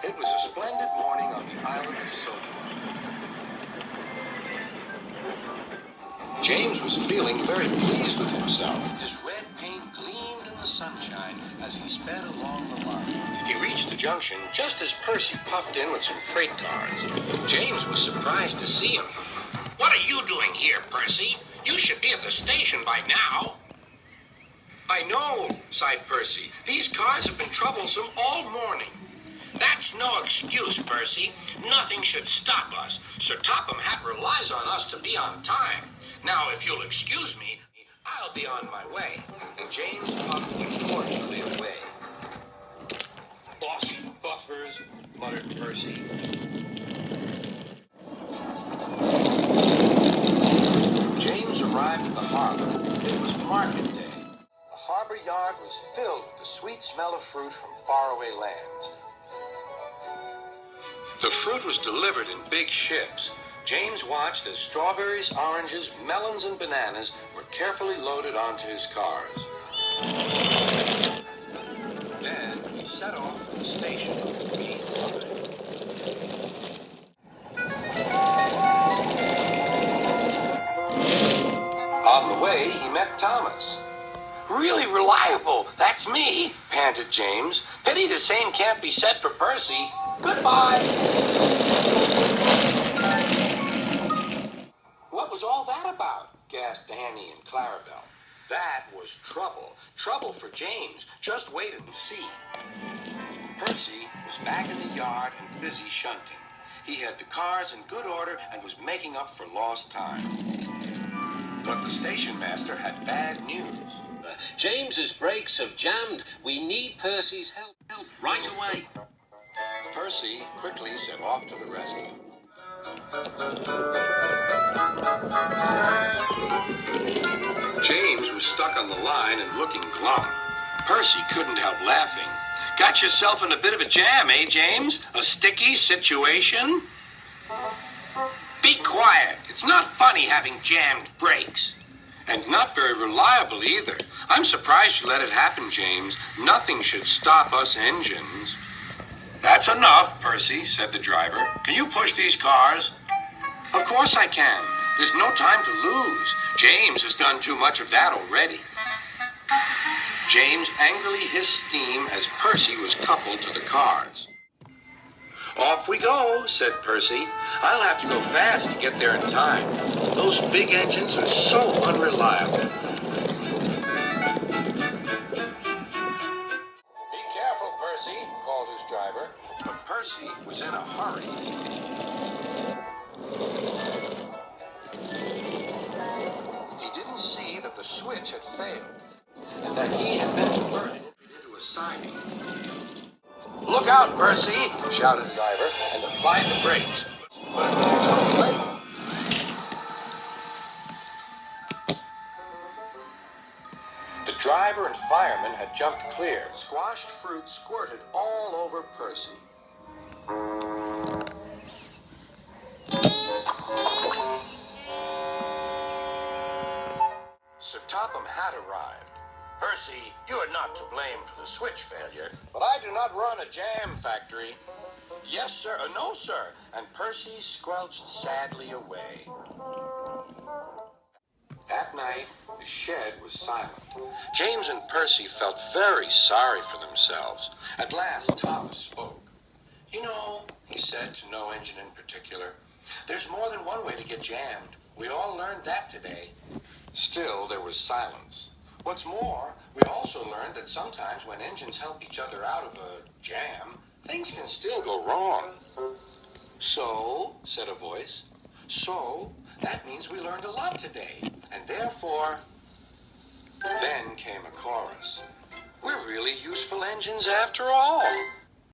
It was a splendid morning on the island of Soto. James was feeling very pleased with himself. His red paint gleamed in the sunshine as he sped along the line. He reached the junction just as Percy puffed in with some freight cars. James was surprised to see him. What are you doing here, Percy? You should be at the station by now. I know, sighed Percy. These cars have been troublesome all morning. That's no excuse, Percy. Nothing should stop us. Sir Topham Hatt relies on us to be on time. Now, if you'll excuse me, I'll be on my way. And James puffed cordially away. Bossy buffers, muttered Percy. James arrived at the harbor. It was market day. The harbor yard was filled with the sweet smell of fruit from faraway lands. The fruit was delivered in big ships. James watched as strawberries, oranges, melons, and bananas were carefully loaded onto his cars. Then he set off for the station, being loaded. On the way, he met Thomas. Really reliable. That's me, panted James. Pity the same can't be said for Percy. Goodbye. What was all that about? Gasped Annie and Clarabelle. That was trouble. Trouble for James. Just wait and see. Percy was back in the yard and busy shunting. He had the cars in good order and was making up for lost time. But the station master had bad news. James's brakes have jammed. We need Percy's help right away. Percy quickly set off to the rescue. James was stuck on the line and looking glum. Percy couldn't help laughing. Got yourself in a bit of a jam, eh, James? A sticky situation? Be quiet. It's not funny having jammed brakes. And not very reliable either. I'm surprised you let it happen, James. Nothing should stop us engines. That's enough, Percy, said the driver. Can you push these cars? Of course I can. There's no time to lose. James has done too much of that already. James angrily hissed steam as Percy was coupled to the cars. Off we go, said Percy. I'll have to go fast to get there in time. Those big engines are so unreliable. Be careful, Percy, called his driver. But Percy was in a hurry. He didn't see that the switch had failed and that he had been diverted into a siding. Look out, Percy, shouted the driver and applied the brakes. But it was too late. The driver and fireman had jumped clear. Squashed fruit squirted all over Percy. Sir Topham Hatt arrived. Percy, you are not to blame for the switch failure, but I do not run a jam factory. Yes, sir. No, sir. And Percy squelched sadly away. That night, the shed was silent. James and Percy felt very sorry for themselves. At last, Thomas spoke. You know, he said to no engine in particular, there's more than one way to get jammed. We all learned that today. Still, there was silence. What's more, we also learned that sometimes when engines help each other out of a jam, things can still go wrong. So, said a voice, so that means we learned a lot today, and therefore... Then came a chorus. We're really useful engines after all.